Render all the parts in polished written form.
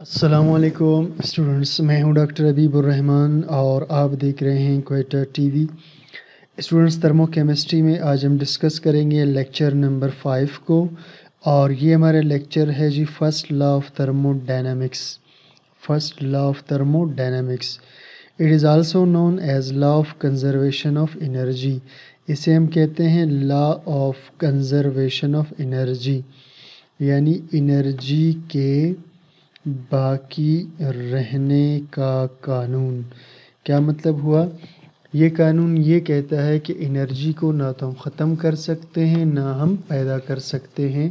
अस्सलामुअलैकुम स्टूडेंट्स, मैं हूं डॉक्टर अबीबुर रहमान और आप देख रहे हैं क्वेटा टीवी। स्टूडेंट्स, थर्मोकेमिस्ट्री में आज हम डिस्कस करेंगे लेक्चर नंबर 5 को और ये हमारा लेक्चर है जी first law of thermodynamics. First law of thermodynamics, it is also known as law of conservation of energy. इसे हम कहते हैं law of conservation of energy, यानी एनर्जी के बाकी रहने का कानून। क्या मतलब हुआ? ये कानून ये कहता है कि एनर्जी को ना तो हम ख़त्म कर सकते हैं ना हम पैदा कर सकते हैं,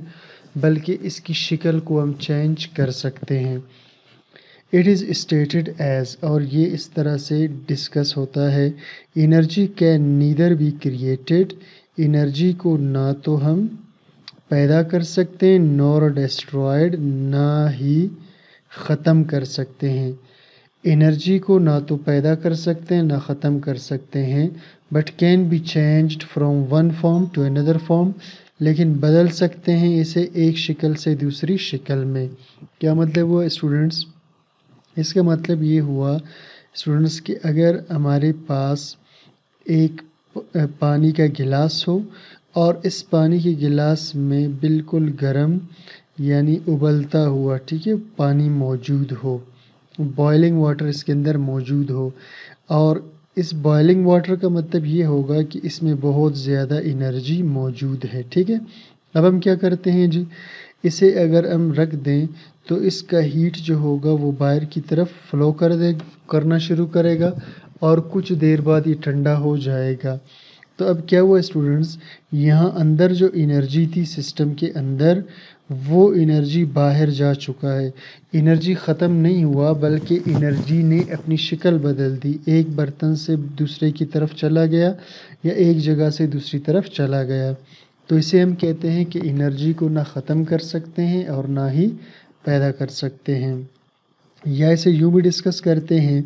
बल्कि इसकी शक्ल को हम चेंज कर सकते हैं। इट इज़ स्टेटेड एज, और ये इस तरह से डिस्कस होता है, energy can neither be created, energy को ना तो हम पैदा कर सकते हैं नॉर डिस्ट्रॉयड, ना ही ख़त्म कर सकते हैं। एनर्जी को ना तो पैदा कर सकते हैं ना ख़त्म कर सकते हैं, but can be changed from one form to another form, लेकिन बदल सकते हैं इसे एक शक्ल से दूसरी शक्ल में। क्या मतलब हुआ स्टूडेंट्स? इसका मतलब ये हुआ स्टूडेंट्स कि अगर हमारे पास एक पानी का गिलास हो और इस पानी के गिलास में बिल्कुल गर्म यानी उबलता हुआ, ठीक है, पानी मौजूद हो, बॉइलिंग वाटर इसके अंदर मौजूद हो, और इस बॉइलिंग वाटर का मतलब ये होगा कि इसमें बहुत ज़्यादा एनर्जी मौजूद है। ठीक है, अब हम क्या करते हैं जी, इसे अगर हम रख दें तो इसका हीट जो होगा वो बाहर की तरफ फ्लो करना शुरू करेगा और कुछ देर बाद ये ठंडा हो जाएगा। तो अब क्या हुआ स्टूडेंट्स, यहाँ अंदर जो एनर्जी थी सिस्टम के अंदर, वो एनर्जी बाहर जा चुका है। एनर्जी ख़त्म नहीं हुआ, बल्कि एनर्जी ने अपनी शक्ल बदल दी, एक बर्तन से दूसरे की तरफ चला गया या एक जगह से दूसरी तरफ चला गया। तो इसे हम कहते हैं कि एनर्जी को ना ख़त्म कर सकते हैं और ना ही पैदा कर सकते हैं। या इसे यूँ भी डिस्कस करते हैं,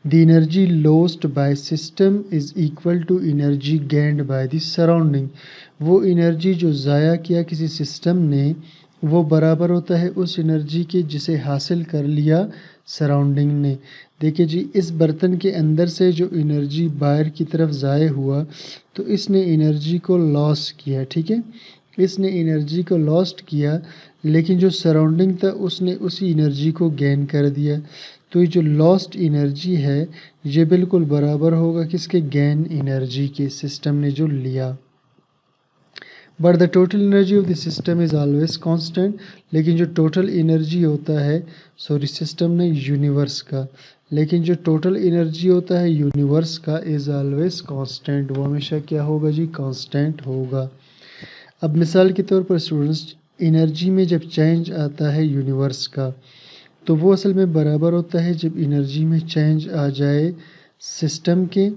the energy lost by system is equal to energy gained by the surrounding. वो एनर्जी जो ज़ाया किया किसी सिस्टम ने, वो बराबर होता है उस एनर्जी के जिसे हासिल कर लिया सराउंडिंग ने। देखिए जी, इस बर्तन के अंदर से जो एनर्जी बाहर की तरफ ज़ाया हुआ, तो इसने एनर्जी को लॉस किया। ठीक है, इसने एनर्जी को लॉस्ट किया, लेकिन जो सराउंडिंग था उसने उसी एनर्जी को गेन कर दिया। तो ये जो लॉस्ट एनर्जी है ये बिल्कुल बराबर होगा किसके? गेन एनर्जी के, सिस्टम ने जो लिया। But the total energy of the system is always constant, लेकिन जो टोटल एनर्जी होता है, सॉरी सिस्टम ने यूनिवर्स का, लेकिन जो टोटल एनर्जी होता है यूनिवर्स का इज़ ऑलवेज कांस्टेंट, वो हमेशा क्या होगा जी? कांस्टेंट होगा। अब मिसाल के तौर पर स्टूडेंट्स, एनर्जी में जब चेंज आता है यूनिवर्स का, तो वो असल में बराबर होता है जब एनर्जी में चेंज आ जाए सिस्टम के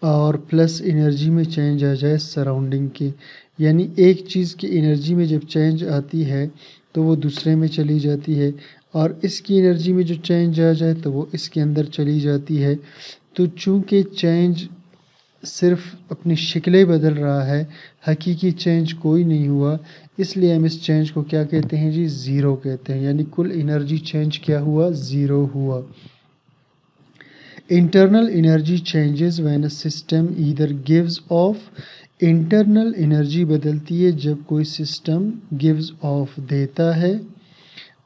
और प्लस एनर्जी में चेंज आ जाए सराउंडिंग के। यानी एक चीज़ की एनर्जी में जब चेंज आती है तो वो दूसरे में चली जाती है, और इसकी एनर्जी में जो चेंज आ जाए तो वो इसके अंदर चली जाती है। तो चूँकि चेंज सिर्फ अपनी शक्लें बदल रहा है, हकीकी चेंज कोई नहीं हुआ, इसलिए हम इस चेंज को क्या कहते हैं जी? ज़ीरो कहते हैं। यानी कुल एनर्जी चेंज क्या हुआ? ज़ीरो हुआ। Internal energy changes when a system either gives off, internal energy बदलती है जब कोई सिस्टम गिव्स ऑफ देता है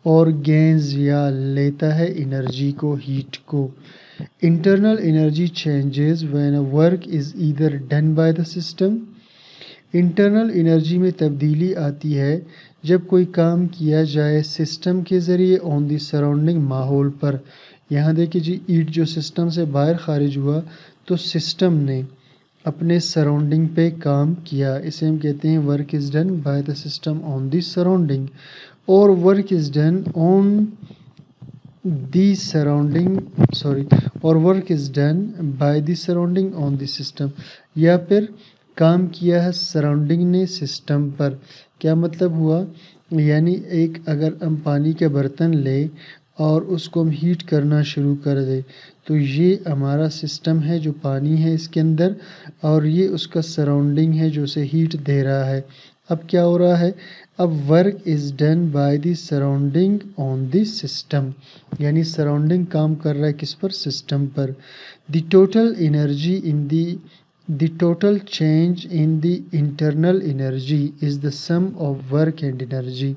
और गेंस या लेता है एनर्जी को, हीट को। Internal energy changes when a work is either done by the system, internal energy में तब्दीली आती है जब कोई काम किया जाए सिस्टम के ज़रिए ऑन दी सराउंडिंग, माहौल पर। यहाँ देखिए जी, ईट जो सिस्टम से बाहर खारिज हुआ तो सिस्टम ने अपने सराउंडिंग पे काम किया, इसे हम कहते हैं work is done by the system on the surrounding, और work is done on the surrounding, sorry, और work is done by the surrounding on the system, या फिर काम किया है सराउंडिंग ने सिस्टम पर। क्या मतलब हुआ? यानी एक अगर हम पानी के बर्तन ले और उसको हम हीट करना शुरू कर दे, तो ये हमारा सिस्टम है जो पानी है इसके अंदर, और ये उसका सराउंडिंग है जो उसे हीट दे रहा है। अब क्या हो रहा है, अब work is done by the surrounding on the system, यानी सराउंडिंग काम कर रहा है किस पर, सिस्टम पर। The total energy in the total change in the internal energy is the sum of work and energy.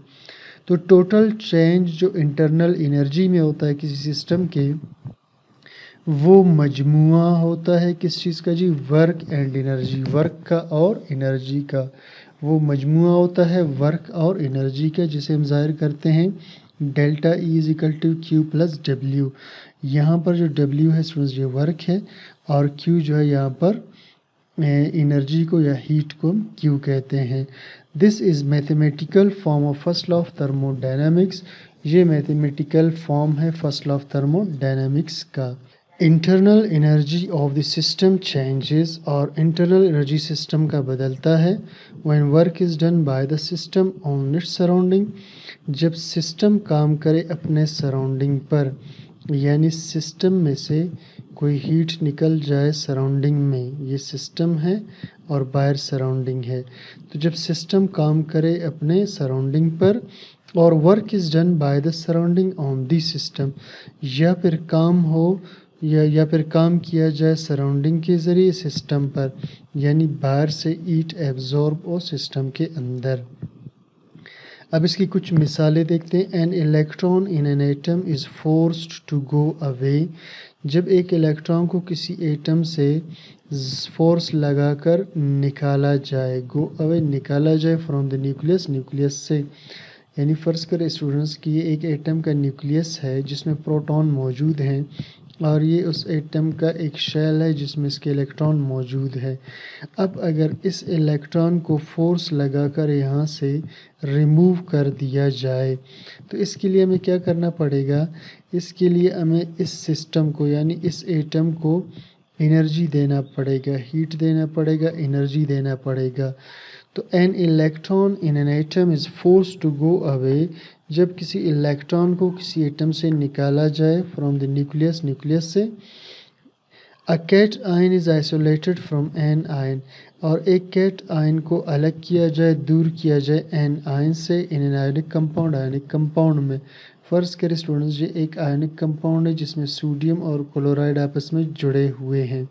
तो टोटल चेंज जो इंटरनल एनर्जी में होता है किसी सिस्टम के, वो मजमुआ होता है किस चीज़ का जी, वर्क एंड एनर्जी, वर्क का और एनर्जी का, वो मजमुआ होता है वर्क और एनर्जी का, जिसे हम जाहिर करते हैं delta E is equal to Q plus W. यहाँ पर जो डब्ल्यू है स्टूडेंट्स ये वर्क है, और क्यू जो है यहाँ पर एनर्जी को या हीट को क्यू कहते हैं। This is mathematical form of first law of thermodynamics, ये मैथमेटिकल फॉर्म है फर्स्ट लॉ ऑफ थर्मोडायनामिक्स का। Internal energy of the system changes, और इंटरनल एनर्जी सिस्टम का बदलता है when work is done by the system on its surrounding, जब system काम करे अपने सराउंडिंग पर, यानी सिस्टम में से कोई हीट निकल जाए सराउंडिंग में, ये सिस्टम है और बाहर सराउंडिंग है, तो जब सिस्टम काम करे अपने सराउंडिंग पर और work is done by the surrounding on the system, या फिर काम हो या फिर काम किया जाए सराउंडिंग के ज़रिए सिस्टम पर, यानी बाहर से हीट एब्जॉर्ब हो सिस्टम के अंदर। अब इसकी कुछ मिसालें देखते हैं। An electron in an atom is forced to go away, जब एक इलेक्ट्रॉन को किसी एटम से फोर्स लगाकर निकाला जाए, गो अवे निकाला जाए फ्रॉम द न्यूक्लियस, न्यूक्लियस से, यानी फ़र्ज़ करें स्टूडेंट्स कि ये एक एटम का न्यूक्लियस है जिसमें प्रोटॉन मौजूद हैं, और ये उस एटम का एक शेल है जिसमें इसके इलेक्ट्रॉन मौजूद है। अब अगर इस इलेक्ट्रॉन को फोर्स लगाकर यहाँ से रिमूव कर दिया जाए, तो इसके लिए हमें क्या करना पड़ेगा, इसके लिए हमें इस सिस्टम को यानी इस एटम को एनर्जी देना पड़ेगा, हीट देना पड़ेगा, एनर्जी देना पड़ेगा। तो an electron in an atom is force to go away, जब किसी इलेक्ट्रॉन को किसी एटम से निकाला जाए फ्रॉम द न्यूक्लियस, न्यूक्लियस से, a cation is isolated from anion, और एक कैट आयन को अलग किया जाए, दूर किया जाए एन आयन से, in an ionic compound, ionic compound में। फ़र्ज़ करें स्टूडेंट्स ये एक आयनिक कंपाउंड है जिसमें सोडियम और क्लोराइड आपस में जुड़े हुए हैं।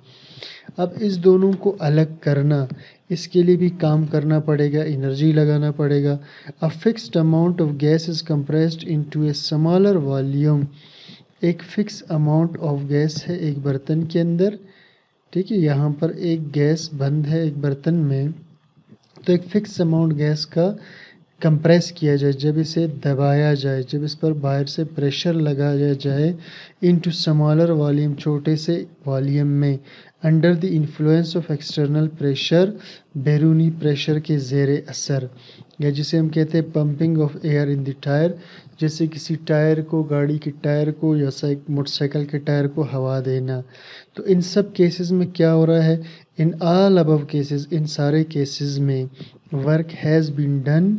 अब इस दोनों को अलग करना, इसके लिए भी काम करना पड़ेगा, एनर्जी लगाना पड़ेगा। A fixed amount of gas is compressed into a smaller volume, एक फिक्स अमाउंट ऑफ गैस है एक बर्तन के अंदर, ठीक है, यहाँ पर एक गैस बंद है एक बर्तन में, तो एक फिक्स अमाउंट गैस का कंप्रेस किया जाए, जब इसे दबाया जाए, जब इस पर बाहर से प्रेशर लगाया जाए, इनटू स्मॉलर वॉल्यूम, छोटे से वॉल्यूम में, under the influence of external pressure, बैरूनी प्रेशर के ज़ेरे असर, या जिसे हम कहते हैं pumping of air in the tyre, जैसे किसी टायर को, गाड़ी के टायर को या मोटरसाइकिल के टायर को हवा देना। तो इन सब केसेस में क्या हो रहा है, इन ऑल अबव केसेस, इन सारे केसेस में work has been done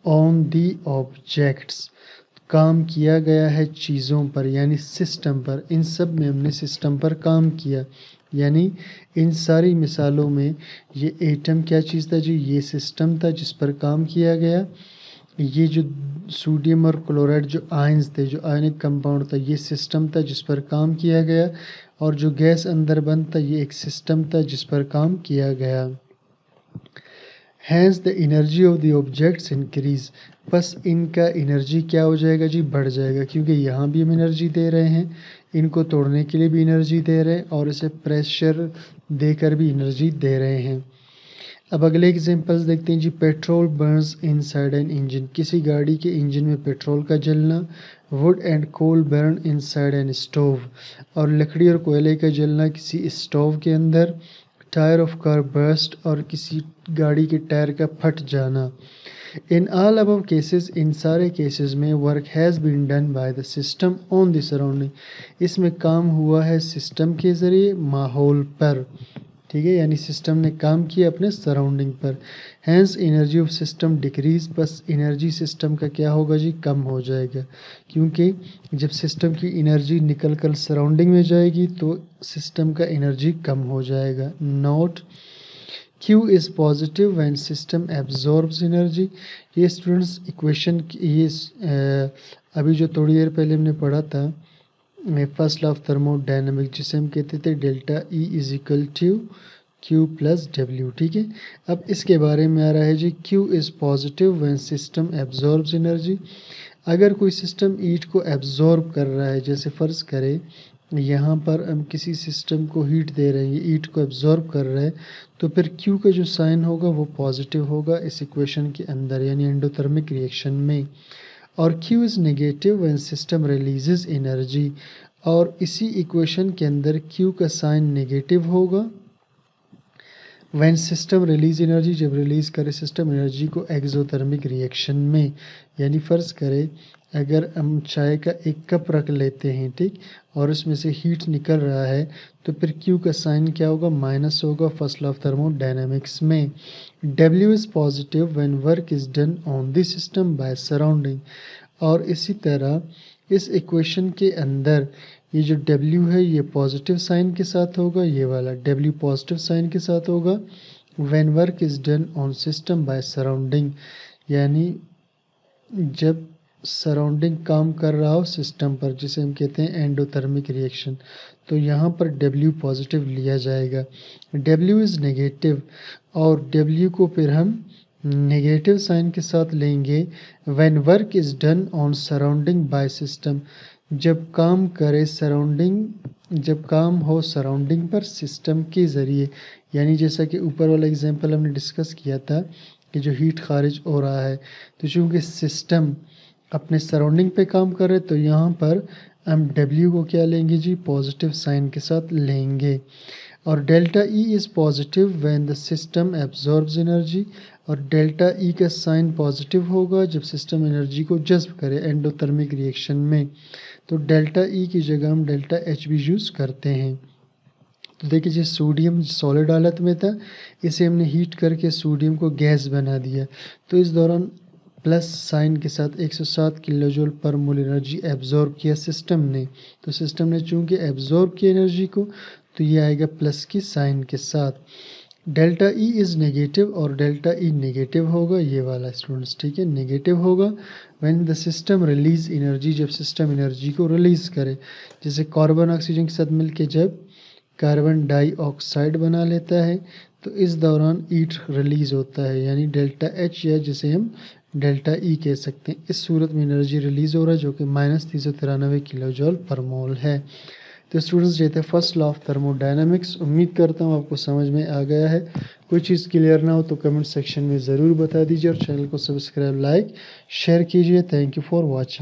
on the objects, काम किया गया है चीज़ों पर यानी सिस्टम पर, इन सब में हमने सिस्टम पर काम किया, यानी इन सारी मिसालों में ये एटम क्या चीज़ था जी, ये सिस्टम था जिस पर काम किया गया, ये जो सोडियम और क्लोराइड जो आयंस थे, जो आयनिक कंपाउंड था, ये सिस्टम था जिस पर काम किया गया, और जो गैस अंदर बंद था ये एक सिस्टम था जिस पर काम किया गया। Has the energy of the objects increase, बस इनका एनर्जी क्या हो जाएगा जी, बढ़ जाएगा, क्योंकि यहाँ भी हम एनर्जी दे रहे हैं, इनको तोड़ने के लिए भी एनर्जी दे रहे हैं, और इसे प्रेशर देकर भी एनर्जी दे रहे हैं। अब अगले एग्जांपल्स देखते हैं जी। Petrol burns inside an engine, किसी गाड़ी के इंजन में पेट्रोल का जलना। Wood and coal burn inside an stove, और लकड़ी और कोयले का जलना किसी स्टोव के अंदर। टायर ऑफ कार बर्स्ट, और किसी गाड़ी के टायर का फट जाना। इन ऑल अबव केसेस, इन सारे केसेस में work has been done by the system on the surrounding, इसमें काम हुआ है सिस्टम के ज़रिए माहौल पर, ठीक है, यानी सिस्टम ने काम किया अपने सराउंडिंग पर। Hence energy of system decrease, बस एनर्जी सिस्टम का क्या होगा जी, कम हो जाएगा, क्योंकि जब सिस्टम की एनर्जी निकल कर सराउंडिंग में जाएगी तो सिस्टम का एनर्जी कम हो जाएगा। Note Q is positive when system absorbs energy। ये स्टूडेंट्स इक्वेशन ये अभी जो थोड़ी देर पहले हमने पढ़ा था फर्स्ट लॉ ऑफ थर्मोडायनामिक्स, जिसे हम कहते थे delta E is equal to Q plus W। ठीक है, अब इसके बारे में आ रहा है जी Q is positive when system absorbs energy. अगर कोई सिस्टम हीट को एब्जॉर्ब कर रहा है, जैसे फ़र्ज़ करें यहाँ पर हम किसी सिस्टम को हीट दे रहे हैं, ये हीट को एब्जॉर्ब कर रहा है, तो फिर Q का जो साइन होगा वो पॉजिटिव होगा इस इक्वेशन के अंदर, यानी एंडोथर्मिक रिएक्शन में। और Q is negative when system releases energy, और इसी इक्वेशन के अंदर Q का साइन नेगेटिव होगा व्हेन सिस्टम रिलीज एनर्जी, जब रिलीज करे सिस्टम एनर्जी को एक्सोथर्मिक रिएक्शन में। यानी फ़र्ज़ करें अगर हम चाय का एक कप रख लेते हैं, ठीक, और उसमें से हीट निकल रहा है, तो फिर Q का साइन क्या होगा, माइनस होगा फर्स्ट लॉ ऑफ थर्मोडायनामिक्स में। W is positive when work is done on the system by surrounding, और इसी तरह इस इक्वेशन के अंदर ये जो W है ये पॉजिटिव साइन के साथ होगा, ये वाला W पॉजिटिव साइन के साथ होगा when work is done on system by surrounding, यानी जब सराउंडिंग काम कर रहा हो सिस्टम पर, जिसे हम कहते हैं एंडोथर्मिक रिएक्शन, तो यहाँ पर W पॉजिटिव लिया जाएगा। W इज़ नेगेटिव, और W को फिर हम नेगेटिव साइन के साथ लेंगे when work is done on surrounding by system, जब काम करे सराउंडिंग, जब काम हो सराउंडिंग पर सिस्टम के ज़रिए। यानी जैसा कि ऊपर वाला एग्जांपल हमने डिस्कस किया था कि जो हीट खारिज हो रहा है, तो चूँकि सिस्टम अपने सराउंडिंग पे काम कर रहे, तो यहाँ पर हम W को क्या लेंगे जी, पॉजिटिव साइन के साथ लेंगे। और delta E is positive when the system absorbs energy, और डेल्टा E का साइन पॉजिटिव होगा जब सिस्टम एनर्जी को जज्ब करे एंडोथर्मिक रिएक्शन में, तो डेल्टा E की जगह हम डेल्टा H भी यूज़ करते हैं। तो देखिए जी, सोडियम सॉलिड हालत में था, इसे हमने हीट करके सोडियम को गैस बना दिया, तो इस दौरान प्लस साइन के साथ 107 किलोजूल पर मोल एनर्जी एब्जॉर्ब किया सिस्टम ने। तो सिस्टम ने चूँकि एब्जॉर्ब किया एनर्जी को, तो ये आएगा प्लस की साइन के साथ। डेल्टा E इज़ नेगेटिव, और डेल्टा E नेगेटिव होगा, ये वाला स्टूडेंट्स, ठीक है, नेगेटिव होगा when the system release energy, जब सिस्टम एनर्जी को रिलीज करे। जैसे कार्बन ऑक्सीजन के साथ मिलके जब कार्बन डाइऑक्साइड बना लेता है, तो इस दौरान हीट रिलीज होता है, यानी डेल्टा H, या जिसे हम डेल्टा E कह सकते हैं। इस सूरत में एनर्जी रिलीज हो रहा है जो कि -393 किलोजूल पर मोल है। तो स्टूडेंट्स, ये थे फर्स्ट लॉ ऑफ थर्मोडायनामिक्स। उम्मीद करता हूँ आपको समझ में आ गया है। कोई चीज़ क्लियर ना हो तो कमेंट सेक्शन में ज़रूर बता दीजिए, और चैनल को सब्सक्राइब, लाइक, शेयर कीजिए। Thank you for watching.